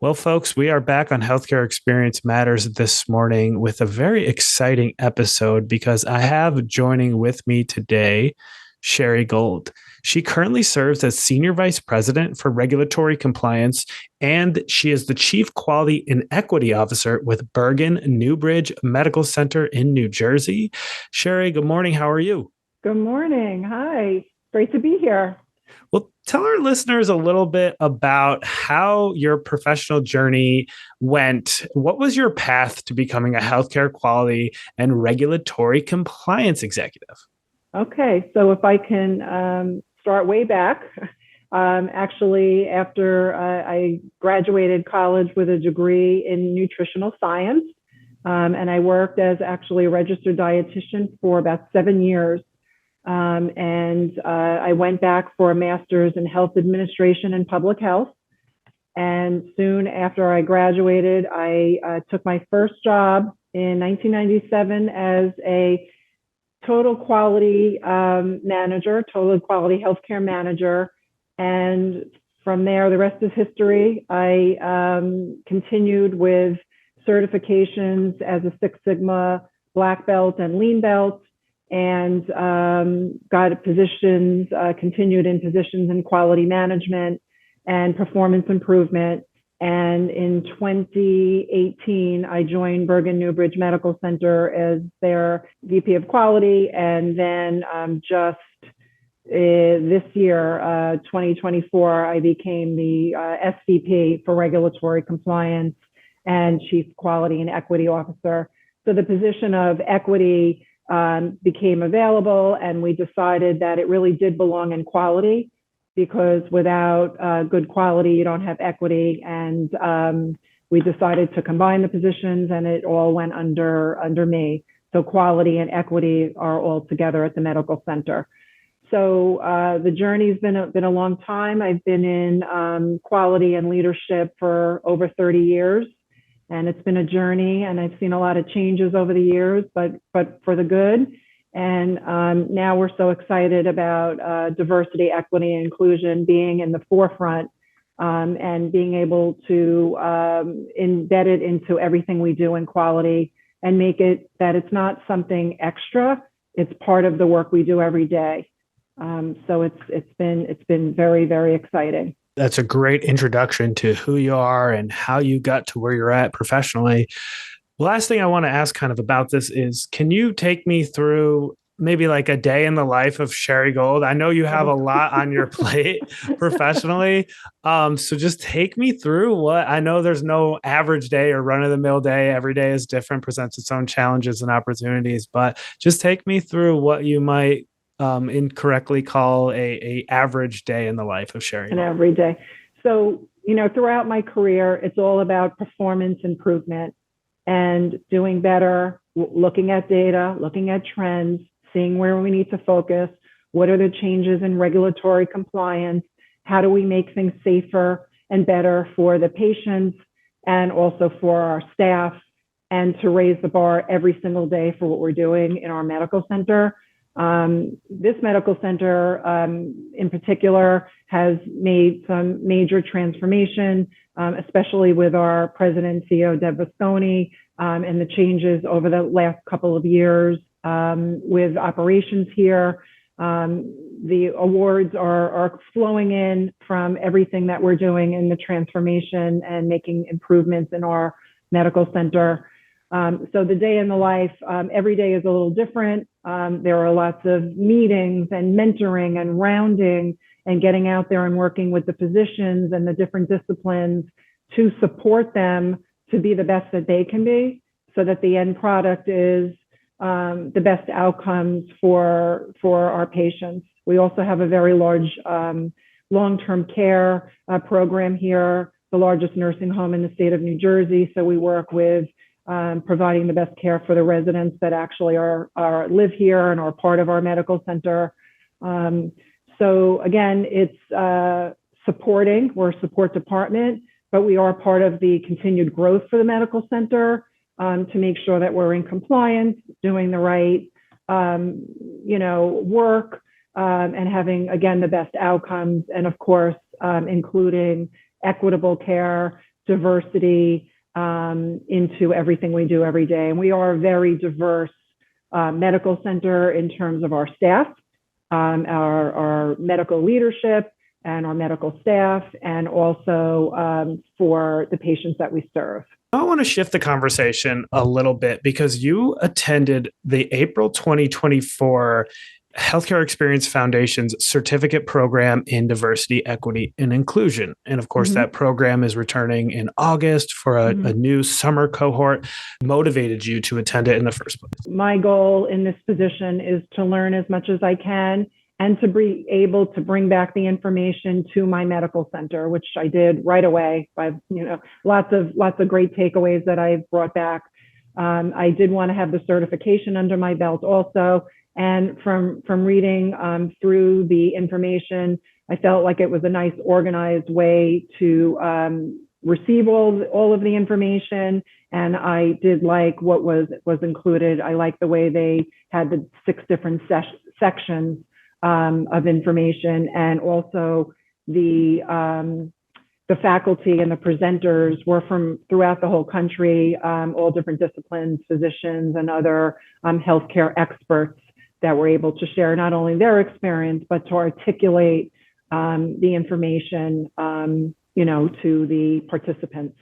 Well, folks, we are back on Healthcare Experience Matters this morning with a very exciting episode because I have joining with me today Shari Gold. She currently serves as Senior Vice President for Regulatory Compliance, and she is the Chief Quality and Equity Officer with Bergen Newbridge Medical Center in New Jersey. Shari, good morning. How are you? Good morning. Hi. Great to be here. Well, tell our listeners a little bit about how your professional journey went. What was your path to becoming a healthcare quality and regulatory compliance executive? Okay, so if I can start way back, actually, after I graduated college with a degree in nutritional science, and I worked as actually a registered dietitian for about 7 years. And I went back for a master's in health administration and public health. And soon after I graduated, I took my first job in 1997 as a total quality manager, total quality healthcare manager. And from there, the rest is history. I continued with certifications as a Six Sigma black belt and lean belt, and got positions, continued in positions in quality management and performance improvement. And in 2018, I joined Bergen Newbridge Medical Center as their VP of Quality. And then just this year, 2024, I became the SVP for Regulatory Compliance and Chief Quality and Equity Officer. So the position of equity became available, and we decided that it really did belong in quality, because without good quality, you don't have equity. And we decided to combine the positions, and it all went under me. So quality and equity are all together at the medical center. So the journey's been a long time. I've been in quality and leadership for over 30 years. And it's been a journey, and I've seen a lot of changes over the years, but for the good. And now we're so excited about diversity, equity, and inclusion being in the forefront, and being able to embed it into everything we do in quality and make it that it's not something extra; it's part of the work we do every day. So it's been very, very exciting. That's a great introduction to who you are and how you got to where you're at professionally. Last thing I want to ask kind of about this is, can you take me through maybe like a day in the life of Shari Gold? I know you have a lot on your plate professionally. So just take me through what I know. There's no average day or run of the mill day. Every day is different, presents its own challenges and opportunities, but just take me through what you might incorrectly call a average day in the life of Shari And Gold. every day. So, throughout my career, it's all about performance improvement and doing better, looking at data, looking at trends, seeing where we need to focus. What are the changes in regulatory compliance? How do we make things safer and better for the patients and also for our staff, and to raise the bar every single day for what we're doing in our medical center? This medical center, in particular, has made some major transformation, especially with our president and CEO, Deb Vasconi, and the changes over the last couple of years with operations here. The awards are flowing in from everything that we're doing in the transformation and making improvements in our medical center. So the day in the life, every day is a little different. There are lots of meetings and mentoring and rounding and getting out there and working with the physicians and the different disciplines to support them to be the best that they can be, so that the end product is the best outcomes for our patients. We also have a very large long-term care program here, the largest nursing home in the state of New Jersey. So we work with providing the best care for the residents that actually live here and are part of our medical center. So again, it's supporting. We're a support department, but we are part of the continued growth for the medical center, to make sure that we're in compliance, doing the right, work, and having, again, the best outcomes. And of course, including equitable care, diversity into everything we do every day. And we are a very diverse medical center in terms of our staff, our medical leadership, and our medical staff, and also for the patients that we serve. I want to shift the conversation a little bit because you attended the April 2024 Healthcare Experience Foundation's certificate program in diversity, equity, and inclusion. And of course, that program is returning in August for a new summer cohort. Motivated you to attend it in the first place? My goal in this position is to learn as much as I can and to be able to bring back the information to my medical center, which I did right away. By lots of great takeaways that I brought back. I did want to have the certification under my belt also. And from reading through the information, I felt like it was a nice organized way to receive all of the information. And I did like what was included. I like the way they had the 6 different sections of information, and also the faculty and the presenters were from throughout the whole country, all different disciplines, physicians and other healthcare experts that were able to share not only their experience, but to articulate the information, to the participants.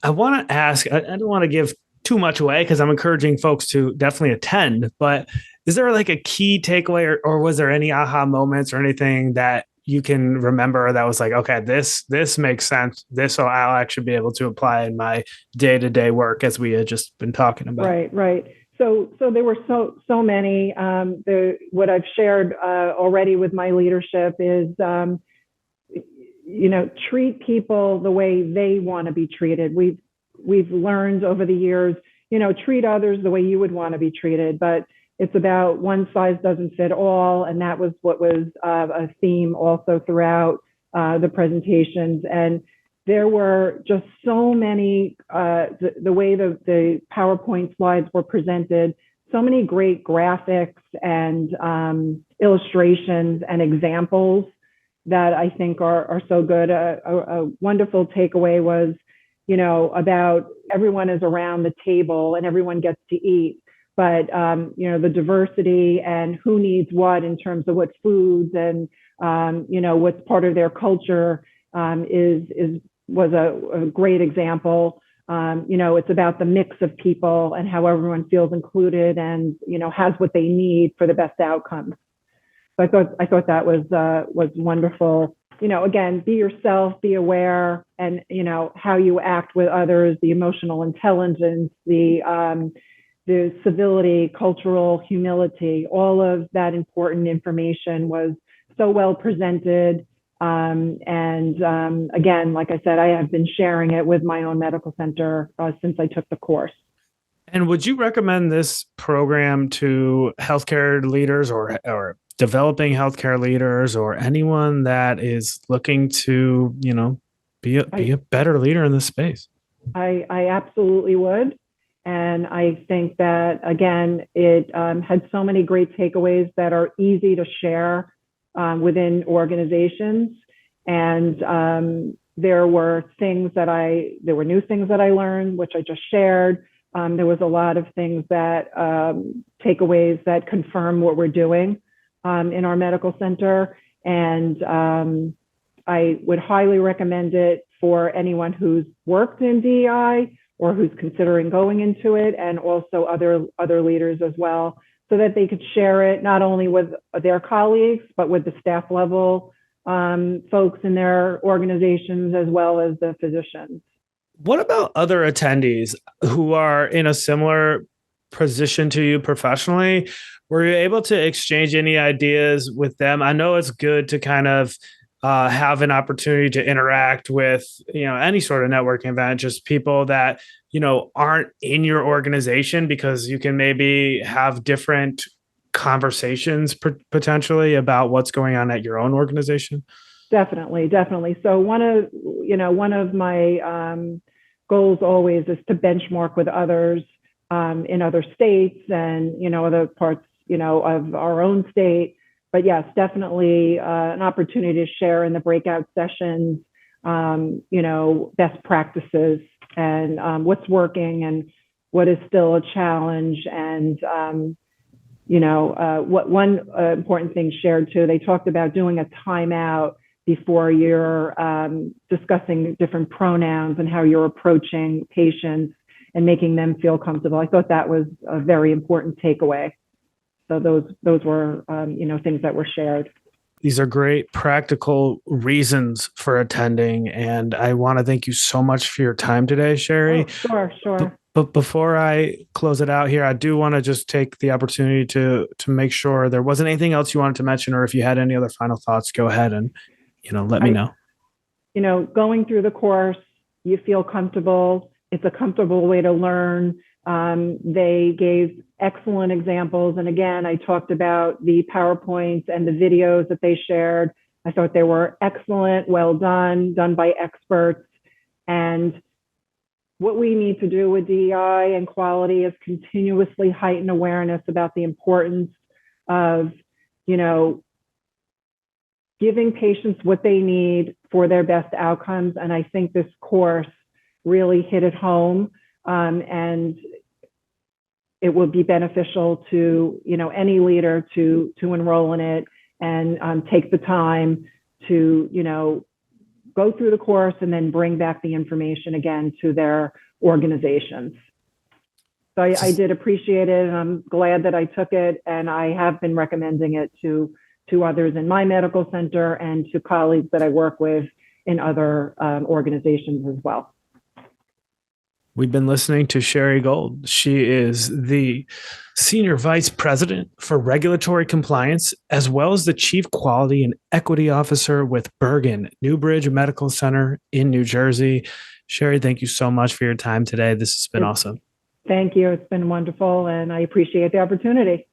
I want to ask, I don't want to give too much away because I'm encouraging folks to definitely attend, but is there like a key takeaway or was there any aha moments or anything that you can remember that was like, okay, this makes sense. This I'll actually be able to apply in my day-to-day work as we had just been talking about. Right. So there were so many. What I've shared already with my leadership is, treat people the way they want to be treated. We've learned over the years, treat others the way you would want to be treated, but it's about one size doesn't fit all. And that was what was a theme also throughout the presentations. And there were just so many, the way the PowerPoint slides were presented, so many great graphics and illustrations and examples that I think are so good. A wonderful takeaway was, about everyone is around the table and everyone gets to eat. But, the diversity and who needs what in terms of what foods and, what's part of their culture was a great example. It's about the mix of people and how everyone feels included and, has what they need for the best outcomes. So I thought that was wonderful. Again, be yourself, be aware, and, how you act with others, the emotional intelligence, the civility, cultural humility, all of that important information was so well presented. Again, like I said, I have been sharing it with my own medical center since I took the course. And would you recommend this program to healthcare leaders or developing healthcare leaders or anyone that is looking to, be a better leader in this space? I absolutely would. And I think that, again, it had so many great takeaways that are easy to share within organizations. And there were new things that I learned, which I just shared. There was a lot of things that takeaways that confirm what we're doing in our medical center. And I would highly recommend it for anyone who's worked in DEI or who's considering going into it, and also other leaders as well, so that they could share it not only with their colleagues, but with the staff level folks in their organizations, as well as the physicians. What about other attendees who are in a similar position to you professionally? Were you able to exchange any ideas with them? I know it's good to kind of have an opportunity to interact with, any sort of networking event, just people that, aren't in your organization, because you can maybe have different conversations potentially about what's going on at your own organization. Definitely. So one of my goals always is to benchmark with others in other states and, other parts, of our own state. But yes, definitely an opportunity to share in the breakout sessions best practices and what's working and what is still a challenge. And, what one important thing shared too, they talked about doing a timeout before you're discussing different pronouns and how you're approaching patients and making them feel comfortable. I thought that was a very important takeaway. So those were, things that were shared. These are great practical reasons for attending. And I want to thank you so much for your time today, Shari. Oh, sure, sure. But before I close it out here, I do want to just take the opportunity to make sure there wasn't anything else you wanted to mention, or if you had any other final thoughts, go ahead and, let me know. Going through the course, you feel comfortable. It's a comfortable way to learn. They gave excellent examples. And again, I talked about the PowerPoints and the videos that they shared. I thought they were excellent, well done by experts. And what we need to do with DEI and quality is continuously heighten awareness about the importance of, giving patients what they need for their best outcomes. And I think this course really hit it home. And it will be beneficial to, any leader to enroll in it and take the time to, go through the course and then bring back the information again to their organizations. So I did appreciate it, and I'm glad that I took it, and I have been recommending it to others in my medical center and to colleagues that I work with in other organizations as well. We've been listening to Shari Gold. She is the Senior Vice President for Regulatory Compliance, as well as the Chief Quality and Equity Officer with Bergen, Newbridge Medical Center in New Jersey. Shari, thank you so much for your time today. This has been awesome. Thank you. It's been wonderful, and I appreciate the opportunity.